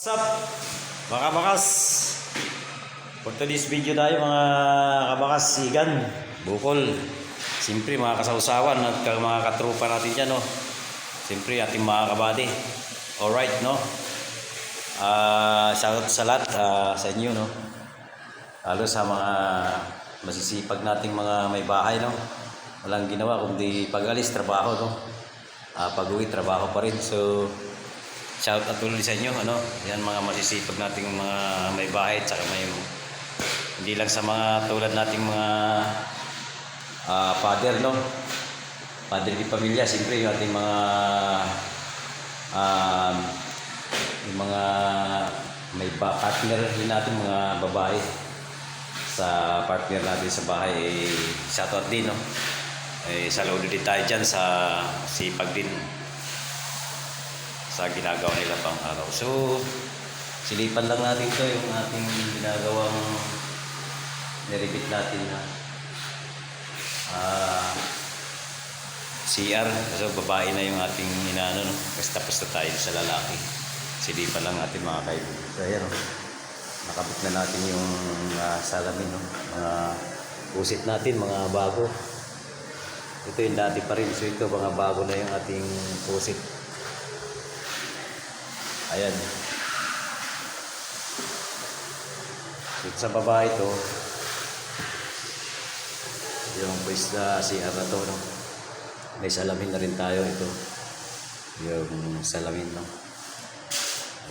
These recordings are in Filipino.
What's up mga kabakas? For today's video tayo mga kabakas, Sigan, Bukol. Siyempre mga kasawsawan at mga katrupa natin dyan, no? Siyempre ating mga kabady. Alright, no? Shoutout sa lahat, sa inyo, no? Lalo sa mga masisipag nating mga may bahay, no? Walang ginawa kundi pag-alis, trabaho, no? Pag-uwi, trabaho pa rin. So shout out tuloy sa inyo, ano? Yan mga masisipag nating mga may bahay at saka may hindi lang sa mga tulad nating mga father, no? Father di pamilya, siyempre yung ating mga yung mga may partner din natin mga babae sa partner natin sa bahay, shout out din, no? Saludo din tayo dyan sa sipag din sa ginagawa nila pang araw. So silipan lang natin to yung ating ginagawang nirepeat natin na CR. So babae na yung ating inaano, no? Kasi tapos na tayo sa lalaki. Silipan lang natin mga kaibigan. So ayan, no? Nakabit na natin yung salamin, no? Mga pusit natin, mga bago. Ito yung dati pa rin. So ito mga bago na yung ating pusit. Ayan. Dito sa baba ito, yung pwesta CR na to, no? May salamin na rin tayo ito. Yung salamin, no?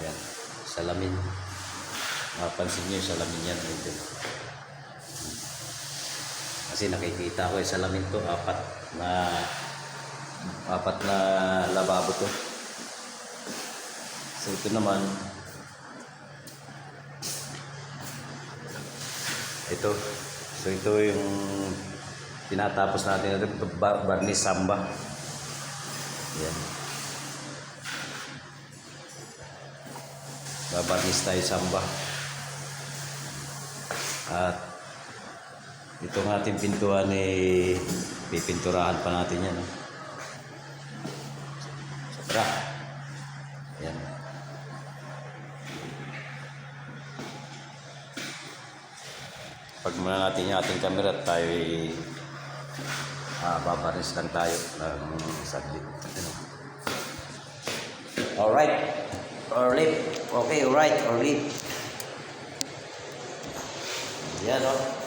Ayan. Salamin. Mapansin nyo yung salamin yan. Ito. Kasi nakikita ko yung salamin to, apat na lababo to. So ito naman, ito. So ito yung tinatapos natin ito, barnis samba. Yan. Babarnis tayo samba. At itong ating pintuan pipinturahan pa natin yan, no? Sobra. Yan. Pag muna natin yung ating camera at tayo babaris lang tayo ng saglit. Alright. Alright. Okay, alright. Alright. Yan, o.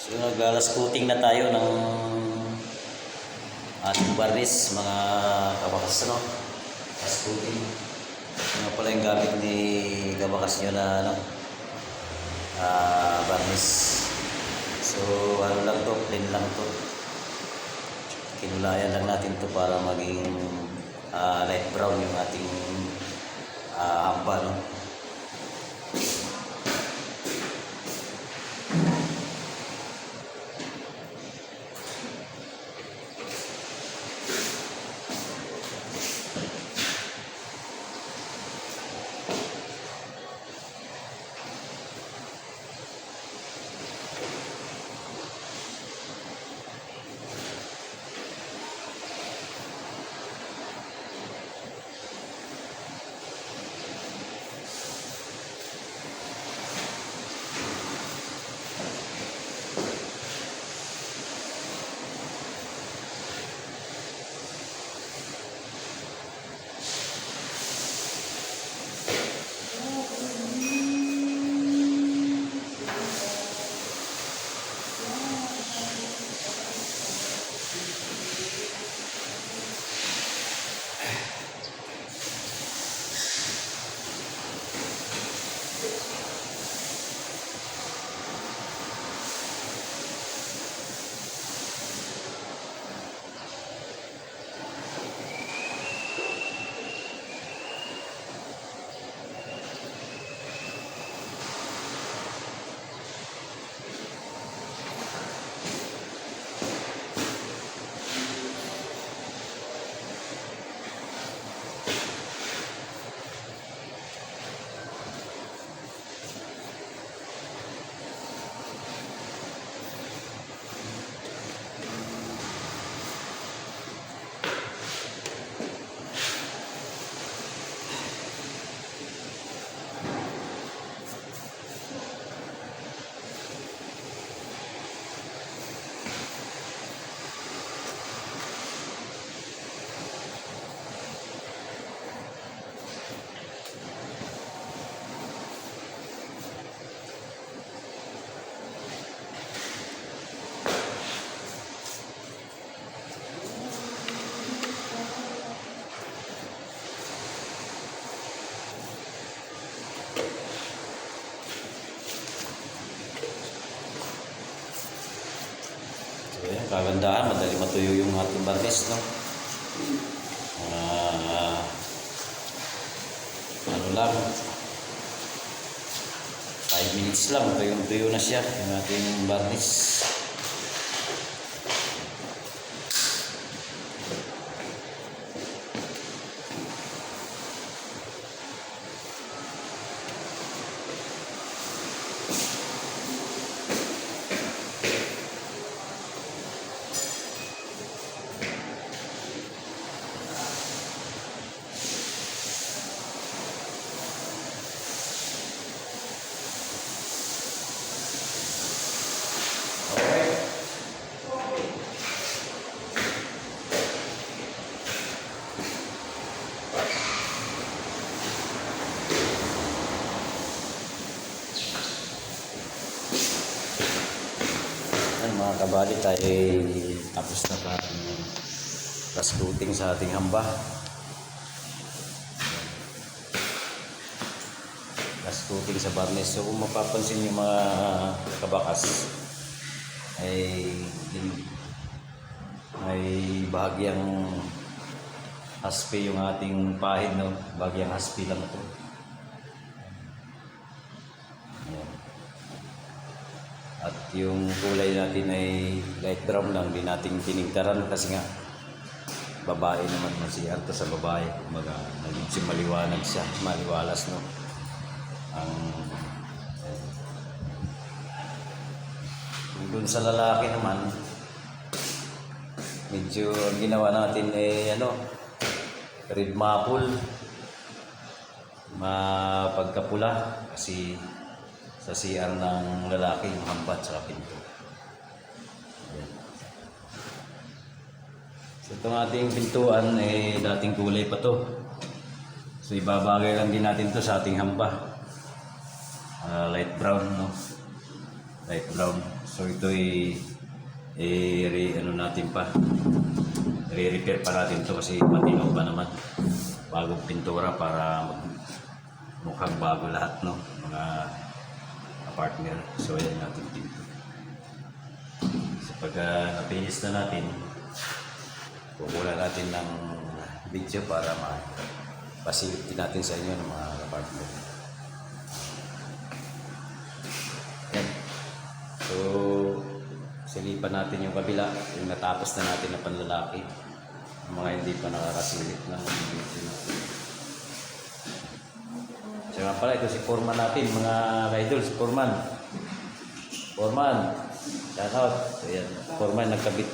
So naglalas coating na tayo ng ating barnis, mga kabakas, no? Gas coating. Ano pala yung gamit ni kabakas nyo na ano, barnis. So ano lang to, plain lang to. Kinulayan lang natin to para maging light brown yung ating hamba, no? kagandahan, madali matuyo yung ating barnis, no? Ano lang, 5 minutes lang, tuyong-tuyo na siya yung ating barnis. Mga kabali, tayo ay tapos na pa last coating sa ating hamba. Last coating sa barnis. So kung mapapansin yung mga kabakas ay bahagyang haspe yung ating pahid, no? Bahagyang haspe lang ito. At yung kulay natin ay light brown lang, di natin tinigtaran kasi nga babae naman si Arto sa babae, kumaga naging maliwanag siya, maliwalas, no? Doon sa lalaki naman, medyo ang ginawa natin ay red maple, mapagkapula kasi sa CR ng lalaki yung hambat sa pinto. Ayan. So itong ating pintuan dating kulay pa to. So ibabagay lang din natin to sa ating hamba. Light brown, no? Light brown. So ito natin pa. Re-repair pa natin to kasi matino pa naman. Bagong pintura para mukhang bago lahat, no? Mga partner. So ayan natin pinto. So pagka na-finish na natin, kukuha natin ng video para ma-facility natin sa inyo ng mga partner. Ayan. So silipan natin yung kabila, yung natapos na natin na panlalaki, yung mga hindi pa nakakasilip ng video. So nga pala, ito si foreman natin, mga ka-idol, si foreman. Foreman, shout out. So yan, foreman nagkabit.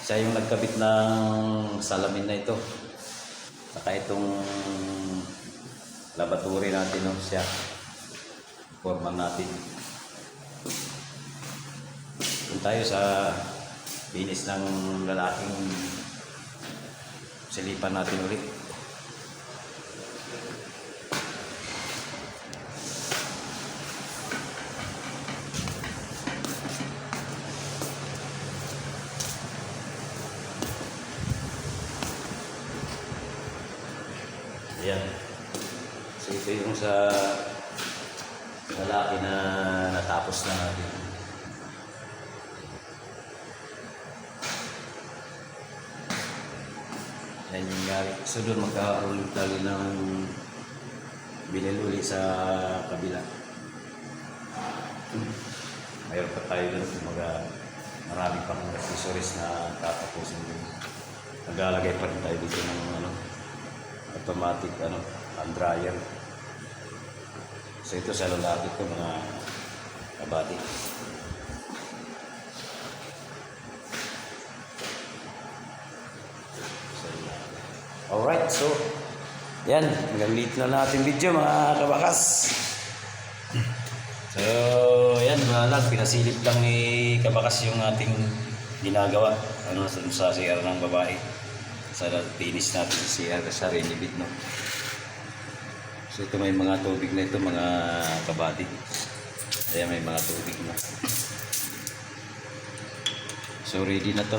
Siya yung nagkabit ng salamin na ito. Saka itong laboratory natin, no? Siya, foreman natin. Doon tayo sa finish ng lalaking silipan natin ulit. Ayan. So ito yung sa lalaki na natapos na natin. Yan yung yari. So doon magkakaroon tayo ng biniluli sa kabila. Mayroon pa tayo doon. Marami pang accessories na tatapusin doon. Naglalagay pa rin tayo dito ng automatic hand dryer. So ito sa lalaki ko, mga kabati. Alright, so yan, hanggang dito na natin video mga kabakas. So yan, lang pinasilip lang ni kabakas yung ating ginagawa sa CR ng babae. Sa finish natin sa CR sa renibit, no? So ito may mga tubig na ito mga kabati. Ayan, may mga tubig na. So ready na to.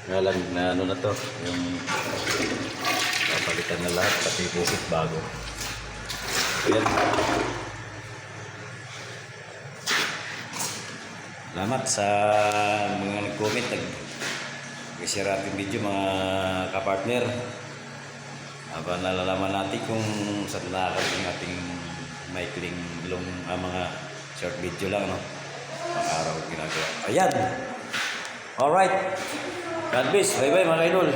Nga lang na na to, yung papalitan na lahat, pati busit bago. Ayan. Salamat sa mga nag-comment, nag-share ating video mga kapartner. Aba nalalaman natin kung saan nakakarating ating maikling mga short video lang, no? Pang-araw ginagawa. Ayan! Alright! God bless! Bye-bye mga idol!